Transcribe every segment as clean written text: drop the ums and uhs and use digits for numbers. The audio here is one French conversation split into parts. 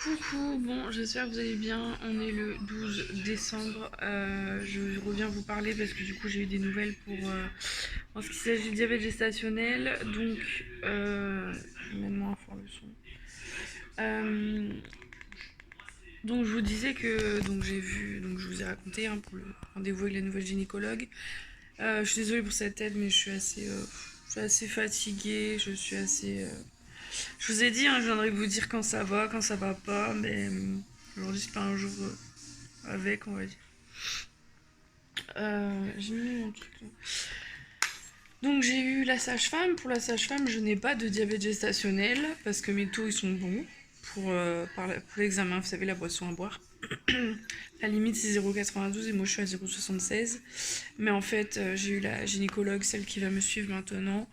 Coucou, bon, j'espère que vous allez bien. On est le 12 décembre. Je reviens vous parler parce que du coup j'ai eu des nouvelles pour en ce qui s'agit du diabète gestationnel. Maintenant fort le son. Euh, donc je vous disais que j'ai vu, donc je vous ai raconté pour le rendez-vous avec la nouvelle gynécologue. Je suis désolée pour cette tête, mais je suis assez fatiguée. Je vous ai dit, hein, je viendrai vous dire quand ça va pas, mais aujourd'hui c'est pas un jour avec, on va dire. J'ai mis mon truc là. Donc j'ai eu la sage-femme. Pour la sage-femme, je n'ai pas de diabète gestationnel parce que mes taux ils sont bons pour l'examen. Vous savez, la boisson à boire. La limite c'est 0,92 et moi je suis à 0,76. Mais en fait, j'ai eu la gynécologue, celle qui va me suivre maintenant.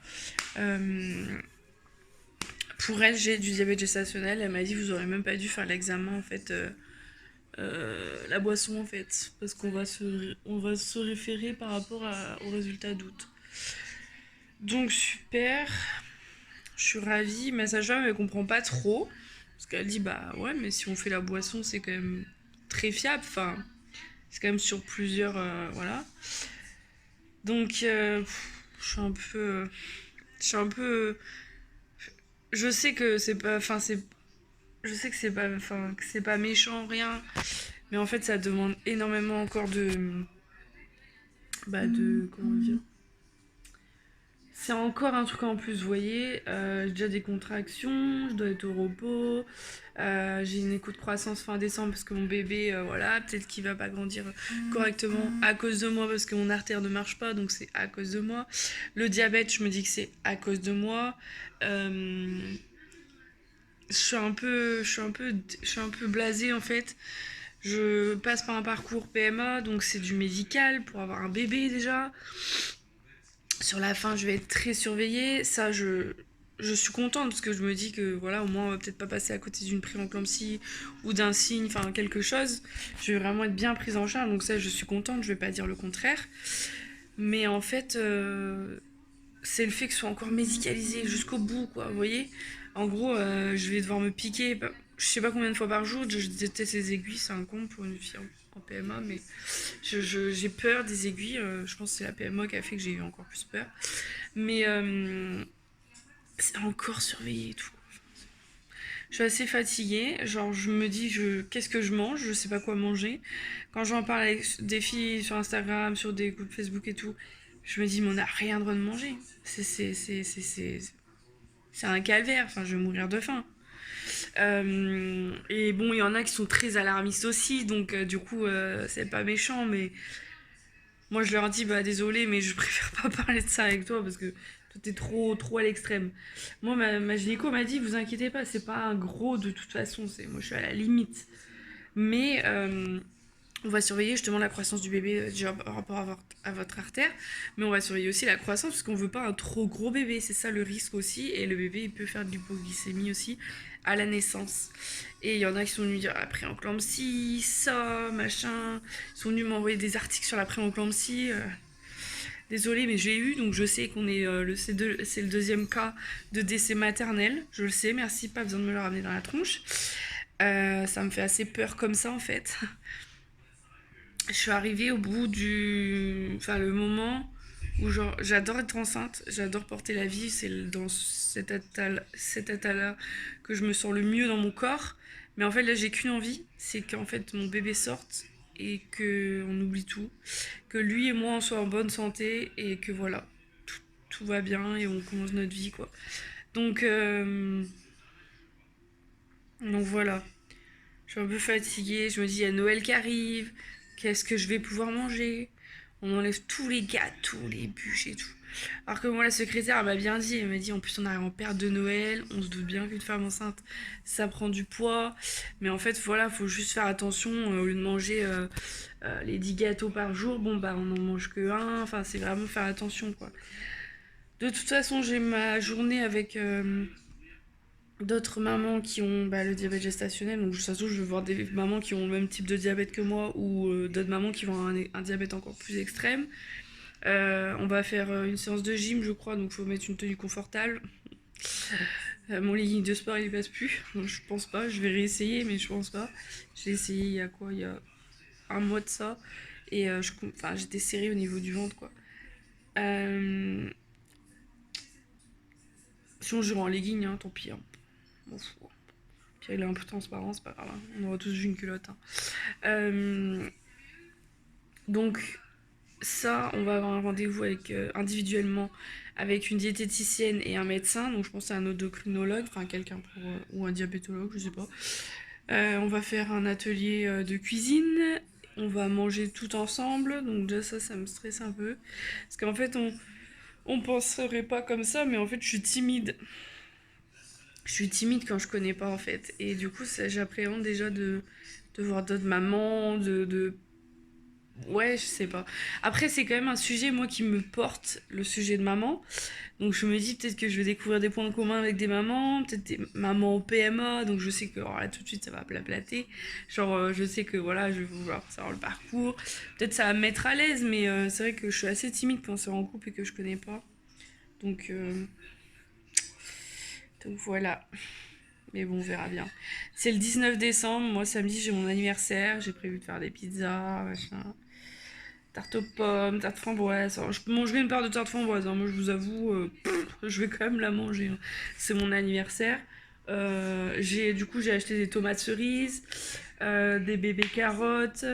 Euh, pour elle, j'ai du diabète gestationnel. Elle m'a dit vous aurez même pas dû faire l'examen en fait. La boisson en fait, parce on va se référer par rapport aux résultats d'août. Donc super, je suis ravie. Ma sage-femme elle comprend pas trop, parce qu'elle dit bah ouais mais si on fait la boisson c'est quand même très fiable, enfin c'est quand même sur plusieurs voilà. Donc je suis un peu, je suis un peu, je sais que c'est pas, enfin c'est, je sais que c'est pas, enfin que c'est pas méchant rien, mais en fait ça demande énormément encore de comment dire. C'est encore un truc en plus, vous voyez. J'ai déjà des contractions, je dois être au repos. J'ai une écho de croissance fin décembre parce que mon bébé, voilà, peut-être qu'il va pas grandir correctement à cause de moi parce que mon artère ne marche pas, donc c'est à cause de moi. Le diabète, je me dis que c'est à cause de moi. Euh, je suis un peu blasée en fait. Je passe par un parcours PMA, donc c'est du médical pour avoir un bébé déjà. Sur la fin, je vais être très surveillée. Je suis contente parce que je me dis que voilà, au moins on va peut-être pas passer à côté d'une prééclampsie ou d'un signe, enfin quelque chose. Je vais vraiment être bien prise en charge, donc ça je suis contente, je vais pas dire le contraire. Mais en fait, c'est le fait que ce soit encore médicalisé jusqu'au bout, quoi, vous voyez. En gros, je vais devoir me piquer, je sais pas combien de fois par jour, je déteste les aiguilles, c'est un con pour une fille en PMA, mais j'ai peur des aiguilles, je pense que c'est la PMA qui a fait que j'ai eu encore plus peur. Mais c'est encore surveillé et tout. Je suis assez fatiguée, genre je me dis qu'est-ce que je mange, je sais pas quoi manger. Quand j'en parle avec des filles sur Instagram, sur des groupes Facebook et tout, je me dis mais on n'a rien le droit de manger. C'est un calvaire, enfin je vais mourir de faim. Et bon, il y en a qui sont très alarmistes aussi, donc du coup c'est pas méchant, mais moi je leur dis bah désolé mais je préfère pas parler de ça avec toi parce que toi t'es trop à l'extrême. Moi ma gynéco m'a dit vous inquiétez pas c'est pas un gros de toute façon, moi je suis à la limite. Mais on va surveiller justement la croissance du bébé déjà par rapport à votre artère, mais on va surveiller aussi la croissance parce qu'on veut pas un trop gros bébé, c'est ça le risque aussi, et le bébé il peut faire de l'hypoglycémie aussi à la naissance. Et il y en a qui sont venus dire la prééclampsie, ça, machin, ils sont venus m'envoyer des articles sur la prééclampsie. Désolée, mais j'ai eu, donc je sais qu'on est c'est le deuxième cas de décès maternel. Je le sais, merci, pas besoin de me le ramener dans la tronche. Ça me fait assez peur comme ça en fait. Je suis arrivée au bout enfin le moment où genre j'adore être enceinte, j'adore porter la vie, c'est dans cet état-là que je me sens le mieux dans mon corps. Mais en fait là j'ai qu'une envie, c'est qu'en fait mon bébé sorte et que on oublie tout, que lui et moi on soit en bonne santé et que voilà tout va bien et on commence notre vie quoi. Donc euh, donc voilà. Je suis un peu fatiguée, je me dis il y a Noël qui arrive, qu'est-ce que je vais pouvoir manger? On enlève tous les gâteaux, les bûches et tout. Alors que moi la secrétaire elle m'a bien dit, elle m'a dit en plus on arrive en période de Noël, on se doute bien qu'une femme enceinte ça prend du poids, mais en fait voilà, faut juste faire attention, au lieu de manger les 10 gâteaux par jour, bon bah on en mange que un, enfin c'est vraiment faire attention quoi. De toute façon j'ai ma journée avec d'autres mamans qui ont le diabète gestationnel, donc ça se trouve je vais voir des mamans qui ont le même type de diabète que moi ou d'autres mamans qui vont avoir un diabète encore plus extrême. On va faire une séance de gym je crois, donc il faut mettre une tenue confortable. Mon legging de sport il passe plus, donc je pense pas, je vais réessayer mais je pense pas. J'ai essayé il y a quoi, il y a un mois de ça et enfin, j'étais serrée au niveau du ventre quoi. Euh, Sinon j'irai en legging, hein, tant pis. Hein. Bon, puis il est un peu transparent, c'est pas grave, hein. On aura tous vu une culotte. Hein. Donc ça, on va avoir un rendez-vous avec, individuellement avec une diététicienne et un médecin, donc je pense à un endocrinologue, enfin quelqu'un pour, ou un diabétologue, je sais pas. On va faire un atelier de cuisine, on va manger tout ensemble, donc déjà ça me stresse un peu. Parce qu'en fait, on penserait pas comme ça, mais en fait, je suis timide. Je suis timide quand je connais pas en fait. Et du coup, j'appréhende déjà de voir d'autres mamans, ouais, je sais pas. Après, c'est quand même un sujet, moi, qui me porte, le sujet de maman. Donc je me dis peut-être que je vais découvrir des points communs avec des mamans, peut-être des mamans au PMA, donc je sais que oh, là tout de suite ça va plater. Genre je sais que voilà, je vais vouloir savoir le parcours. Peut-être ça va me mettre à l'aise, mais c'est vrai que je suis assez timide quand c'est en couple et que je connais pas. Donc, euh, donc voilà. Mais bon, on verra bien. C'est le 19 décembre, moi samedi j'ai mon anniversaire, j'ai prévu de faire des pizzas, machin. Tarte aux pommes, tarte framboise. Alors, je mangerai une part de tarte framboise. Hein. Moi, je vous avoue, je vais quand même la manger. Hein. C'est mon anniversaire. Du coup, j'ai acheté des tomates cerises, des bébés carottes,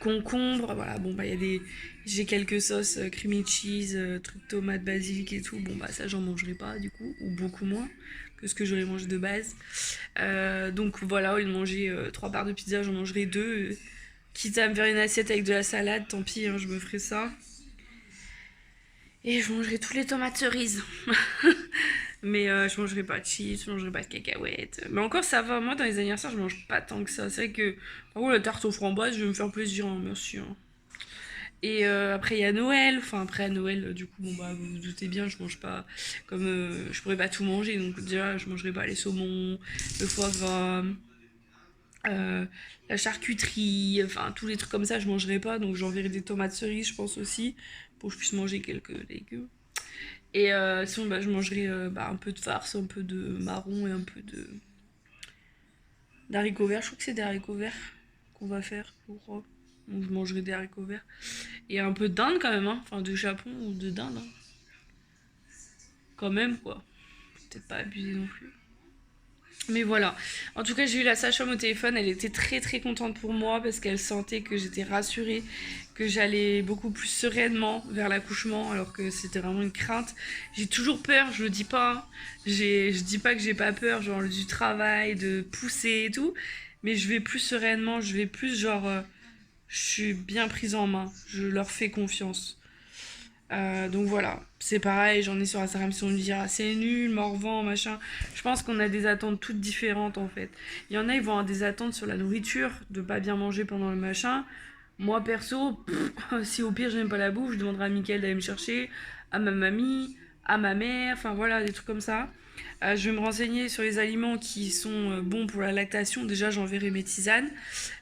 concombres. Voilà, bon, bah, il y a des. J'ai quelques sauces creamy cheese, trucs tomates, basilic et tout. Bon, bah, ça, j'en mangerai pas, du coup, ou beaucoup moins que ce que j'aurais mangé de base. Donc, voilà, au lieu de manger 3 parts de pizza, j'en mangerai 2. Quitte à me faire une assiette avec de la salade, tant pis, hein, je me ferai ça. Et je mangerai tous les tomates cerises. Mais je mangerai pas de chips, je mangerai pas de cacahuètes. Mais encore, ça va. Moi, dans les anniversaires, je mange pas tant que ça. C'est vrai que, par contre, la tarte aux framboises, je vais me faire plaisir, hein, merci. Hein. Et après, il y a Noël. Enfin, après, à Noël, du coup, bon, bah, vous vous doutez bien, je mange pas. Comme je pourrais pas tout manger. Donc, déjà, je mangerai pas les saumons, le foie gras, euh, la charcuterie, enfin, tous les trucs comme ça, je mangerai pas. Donc, j'enverrai des tomates cerises, je pense aussi, pour que je puisse manger quelques légumes. Et sinon, bah, je mangerai bah, un peu de farce, un peu de marron et un peu de d'haricots verts. Je crois que c'est des haricots verts qu'on va faire, je crois. Donc je mangerai des haricots verts. Et un peu de dinde quand même, hein. Enfin de chapon ou de dinde. Hein. Quand même, quoi. Peut-être pas abuser non plus. Mais voilà. En tout cas, j'ai eu la sage-femme au téléphone. Elle était très très contente pour moi parce qu'elle sentait que j'étais rassurée, que j'allais beaucoup plus sereinement vers l'accouchement alors que c'était vraiment une crainte. J'ai toujours peur, je le dis pas. Hein. Je dis pas que j'ai pas peur, genre du travail, de pousser et tout. Mais je vais plus sereinement, je vais plus genre. Je suis bien prise en main, je leur fais confiance. Donc voilà, c'est pareil, j'en ai sur Instagram si on me dit ah, c'est nul, morvant, machin. Je pense qu'on a des attentes toutes différentes en fait. Il y en a, ils vont avoir des attentes sur la nourriture, de pas bien manger pendant le machin. Moi perso, si au pire j'aime pas la bouffe, je demanderai à Mickaël d'aller me chercher, à ma mamie, à ma mère, enfin voilà, des trucs comme ça. Je vais me renseigner sur les aliments qui sont bons pour la lactation. Déjà, j'enverrai mes tisanes.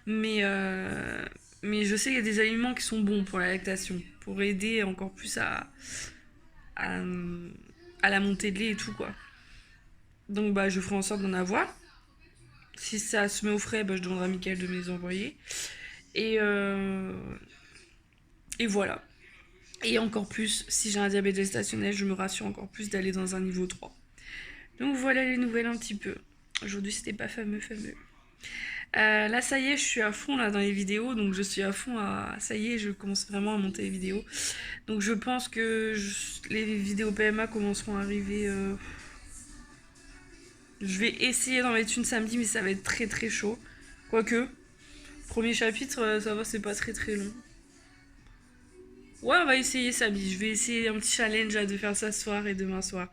Mais, euh, mais je sais qu'il y a des aliments qui sont bons pour la lactation, pour aider encore plus à, à la montée de lait et tout, quoi. Donc, bah, je ferai en sorte d'en avoir. Si ça se met au frais, bah, je demanderai à Mickaël de me les envoyer. Et, euh, et voilà. Et encore plus, si j'ai un diabète gestationnel, je me rassure encore plus d'aller dans un niveau 3. Donc voilà les nouvelles un petit peu. Aujourd'hui, c'était pas fameux. Là, ça y est, je suis à fond là dans les vidéos, donc je suis à fond à. Ça y est, je commence vraiment à monter les vidéos. Donc je pense que les vidéos PMA commenceront à arriver. Je vais essayer d'en mettre une samedi, mais ça va être très très chaud. Quoique, premier chapitre, ça va, c'est pas très très long. Ouais, on va essayer samedi. Je vais essayer un petit challenge là, de faire ça ce soir et demain soir.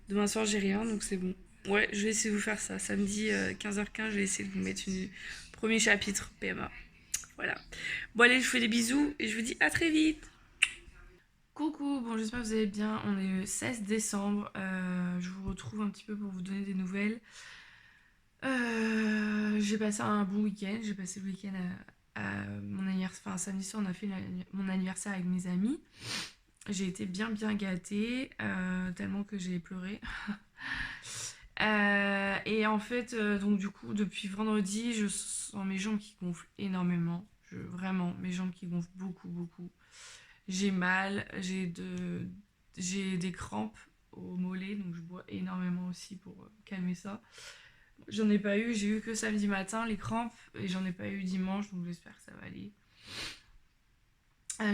Demain soir, j'ai rien, donc c'est bon. Ouais, je vais essayer de vous faire ça. Samedi 15h15, je vais essayer de vous mettre une premier chapitre PMA. Voilà. Bon allez, je vous fais des bisous et je vous dis à très vite. Coucou, bon j'espère que vous allez bien. On est le 16 décembre. Je vous retrouve un petit peu pour vous donner des nouvelles. J'ai passé un bon week-end. J'ai passé le week-end à mon anniversaire. Enfin, samedi soir, on a fait mon anniversaire avec mes amis. J'ai été bien bien gâtée, tellement que j'ai pleuré. Et en fait, donc du coup, depuis vendredi, je sens mes jambes qui gonflent énormément. Vraiment, mes jambes qui gonflent beaucoup, beaucoup. J'ai mal, j'ai des crampes au mollet, donc je bois énormément aussi pour calmer ça. J'en ai pas eu, j'ai eu que samedi matin les crampes, et j'en ai pas eu dimanche, donc j'espère que ça va aller.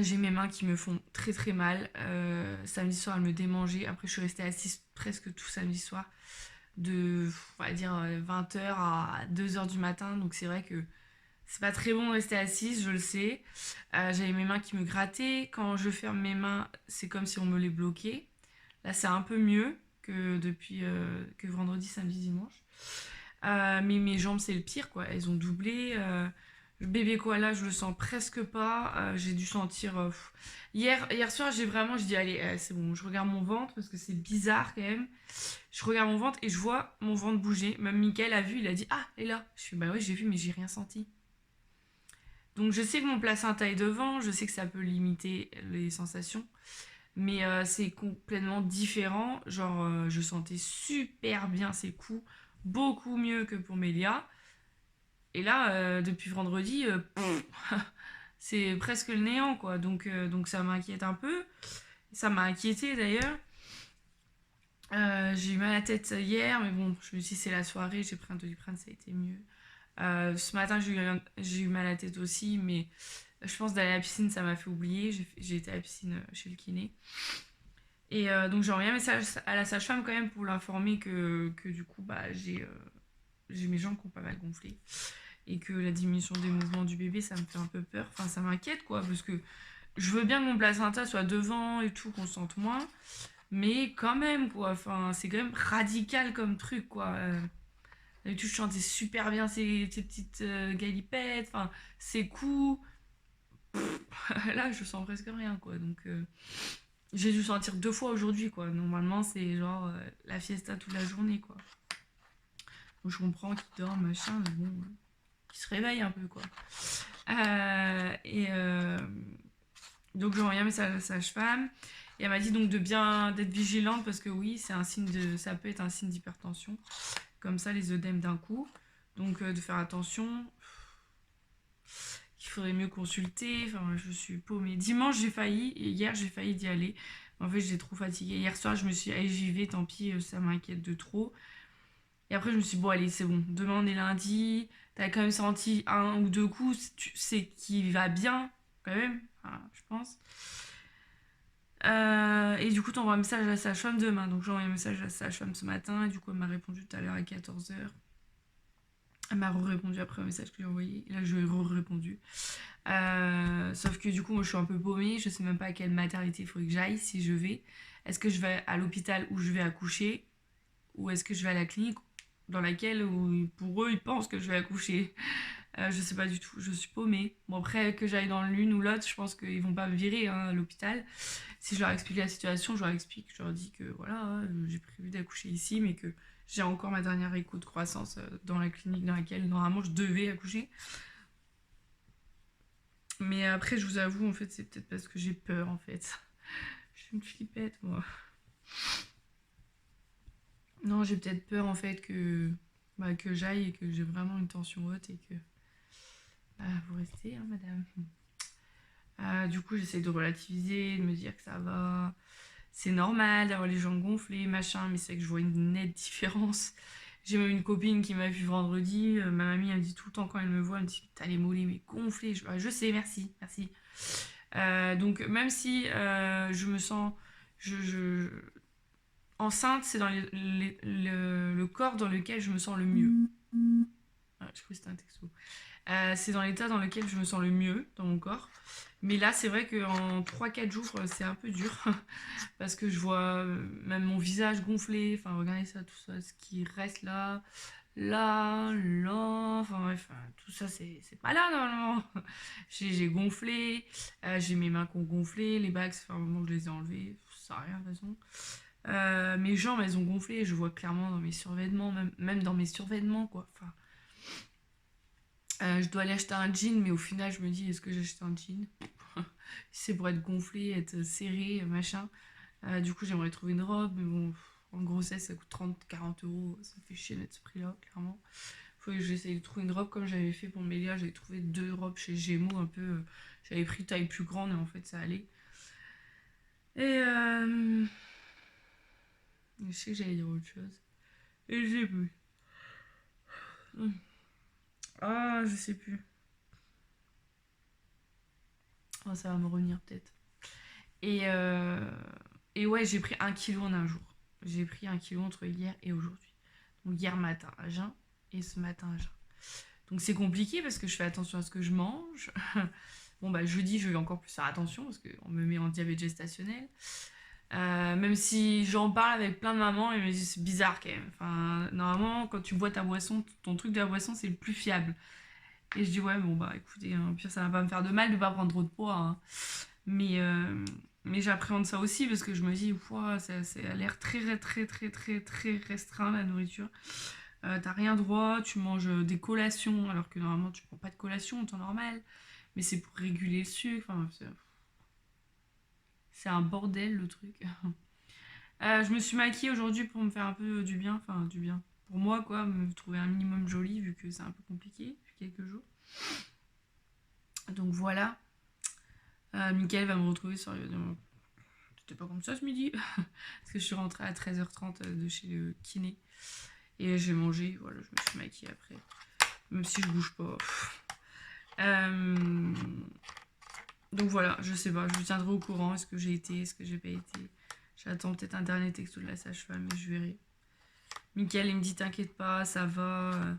J'ai mes mains qui me font très très mal. Samedi soir, elles me démangeaient. Après, je suis restée assise presque tout samedi soir, de, on va dire, 20h à 2h du matin. Donc c'est vrai que c'est pas très bon de rester assise, je le sais. J'avais mes mains qui me grattaient. Quand je ferme mes mains, c'est comme si on me les bloquait. Là, c'est un peu mieux que depuis que vendredi, samedi, dimanche. Mais mes jambes, c'est le pire, quoi. Elles ont doublé. Le bébé koala, je le sens presque pas. J'ai dû sentir. Hier soir, je dis, allez, c'est bon, je regarde mon ventre parce que c'est bizarre quand même. Je regarde mon ventre et je vois mon ventre bouger. Même Mickaël a vu, il a dit, ah, elle est là. Je fais, bah ouais, j'ai vu, mais j'ai rien senti. Donc je sais que mon placenta est devant, je sais que ça peut limiter les sensations, mais c'est complètement différent. Genre, je sentais super bien ses coups, beaucoup mieux que pour Mélia. Et là, depuis vendredi, c'est presque le néant, quoi. Donc ça m'inquiète un peu. Ça m'a inquiété d'ailleurs. J'ai eu mal à la tête hier, mais bon, je me suis dit c'est la soirée, j'ai pris un Doliprane, ça a été mieux. Ce matin, j'ai eu mal à la tête aussi, mais je pense d'aller à la piscine, ça m'a fait oublier. J'ai été à la piscine chez le kiné. Et donc j'ai envoyé un message à la sage-femme quand même pour l'informer que du coup, bah, j'ai mes jambes qui ont pas mal gonflé. Et que la diminution des mouvements du bébé, ça me fait un peu peur. Enfin, ça m'inquiète, quoi, parce que je veux bien que mon placenta soit devant et tout, qu'on sente moins. Mais quand même, quoi. Enfin, c'est quand même radical comme truc, quoi. D'habitude, je chantais super bien ces petites galipettes, enfin, ces coups. Là, je sens presque rien, quoi. Donc, j'ai dû sentir 2 fois aujourd'hui, quoi. Normalement, c'est genre la fiesta toute la journée, quoi. Donc, je comprends qu'il dort, machin, mais bon, qu'il se réveille un peu, quoi. Et donc, j'ai envoyé un message à la sage-femme. Et elle m'a dit donc d'être vigilante parce que oui, ça peut être un signe d'hypertension. Comme ça, les œdèmes d'un coup. Donc, de faire attention. Il faudrait mieux consulter. Enfin, je suis paumée. Dimanche, j'ai failli. Et hier, j'ai failli d'y aller. En fait, j'étais trop fatiguée. Hier soir, je me suis dit, allez, j'y vais, tant pis, ça m'inquiète de trop. Et après, je me suis dit, bon, allez, c'est bon. Demain, on est lundi. T'as quand même senti 1 ou 2 coups. Tu sais qu'il va bien, quand même, enfin, je pense. Et du coup, t'envoies un message à la sage-femme demain. Donc, j'ai envoyé un message à la sage-femme ce matin. Et du coup, elle m'a répondu tout à l'heure à 14h. Elle m'a répondu après un message que j'ai envoyé. Et là, je lui ai répondu. Sauf que du coup, moi, je suis un peu paumée. Je sais même pas à quelle maternité il faudrait que j'aille si je vais. Est-ce que je vais à l'hôpital où je vais accoucher, ou est-ce que je vais à la clinique dans laquelle, pour eux, ils pensent que je vais accoucher. Je sais pas du tout. Je suis paumée. Bon, après, que j'aille dans l'une ou l'autre, je pense qu'ils vont pas me virer hein, à l'hôpital. Si je leur explique la situation, je leur explique. Je leur dis que voilà, j'ai prévu d'accoucher ici, mais que j'ai encore ma dernière écho de croissance dans la clinique dans laquelle normalement je devais accoucher. Mais après, je vous avoue, en fait, c'est peut-être parce que j'ai peur, en fait. Je suis une flippette, moi. Non, j'ai peut-être peur, en fait, que j'aille et que j'ai vraiment une tension haute et que... Bah, vous restez, hein, madame. Du coup, j'essaie de relativiser, de me dire que ça va. C'est normal d'avoir les jambes gonflées, machin, mais c'est que je vois une nette différence. J'ai même une copine qui m'a vu vendredi. Ma mamie, elle me dit tout le temps quand elle me voit, elle me dit t'as les mollets mais gonflés. Je sais, merci, merci. Donc même si je me sens enceinte, c'est dans le corps dans lequel je me sens le mieux. Ah, je crois que c'était un texto. C'est dans l'état dans lequel je me sens le mieux dans mon corps. Mais là, c'est vrai qu'en 3-4 jours, c'est un peu dur. Parce que je vois même mon visage gonflé. Enfin, regardez ça, tout ça, ce qui reste là, là. Enfin, bref, tout ça, c'est pas là normalement. J'ai gonflé. J'ai mes mains qui ont gonflé. Les bagues, ça fait un moment que je les ai enlevées. Ça n'a rien de toute façon. Mes jambes, elles ont gonflé. Je vois clairement dans mes survêtements, même dans mes survêtements, quoi. Enfin, Je dois aller acheter un jean, mais au final, je me dis, est-ce que j'achète un jean? C'est pour être gonflé, être serré, machin. Du coup, j'aimerais trouver une robe, mais bon, en grossesse, ça coûte 30-40 euros. Ça me fait chier de mettre ce prix-là, clairement. Faut que j'essaye de trouver une robe comme j'avais fait pour Mélia. J'avais trouvé 2 robes chez Gémeaux, un peu. J'avais pris taille plus grande et en fait, ça allait. Et je sais que j'allais dire autre chose. Et je sais plus. Ah, je sais plus. Oh, ça va me revenir peut-être. Et, ouais, j'ai pris 1 kilo en un jour. J'ai pris 1 kilo entre hier et aujourd'hui. Donc hier matin à jeun et ce matin à jeun. Donc c'est compliqué parce que je fais attention à ce que je mange. Bon bah jeudi je vais encore plus faire attention parce qu'on me met en diabète gestationnel. Même si j'en parle avec plein de mamans, elles me disent c'est bizarre quand même. Enfin, normalement quand tu bois ta boisson, ton truc de la boisson c'est le plus fiable. Et je dis ouais bon bah écoutez, au pire ça va pas me faire de mal de pas prendre trop de poids. Hein. Mais j'appréhende ça aussi parce que je me dis ça a l'air très très très très très restreint la nourriture. T'as rien droit, tu manges des collations alors que normalement tu prends pas de collation en temps normal. Mais c'est pour réguler le sucre. Enfin, c'est un bordel le truc. Je me suis maquillée aujourd'hui pour me faire un peu du bien. Enfin, du bien. Pour moi, quoi, me trouver un minimum jolie vu que c'est un peu compliqué depuis quelques jours. Donc voilà. Mickaël va me retrouver sur le. C'était pas comme ça ce midi. Parce que je suis rentrée à 13h30 de chez le kiné. Et j'ai mangé. Voilà, je me suis maquillée après. Même si je bouge pas. Donc voilà, je sais pas, je vous tiendrai au courant. Est-ce que j'ai été, est-ce que j'ai pas été. J'attends peut-être un dernier texto de la sage-femme, mais je verrai. Mickaël, il me dit t'inquiète pas, ça va.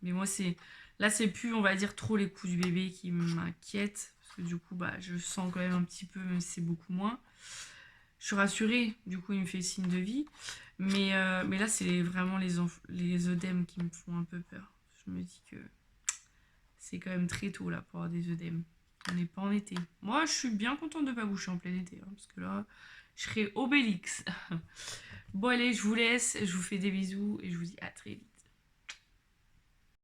Mais moi, là, c'est plus, on va dire, trop les coups du bébé qui m'inquiètent. Parce que du coup, bah, je sens quand même un petit peu, même si c'est beaucoup moins. Je suis rassurée, du coup, il me fait signe de vie. Mais là, c'est vraiment les œdèmes qui me font un peu peur. Je me dis que c'est quand même très tôt là pour avoir des œdèmes. On n'est pas en été. Moi, je suis bien contente de ne pas boucher en plein été. Hein, parce que là, je serai Obélix. Bon, allez, je vous laisse. Je vous fais des bisous et je vous dis à très vite.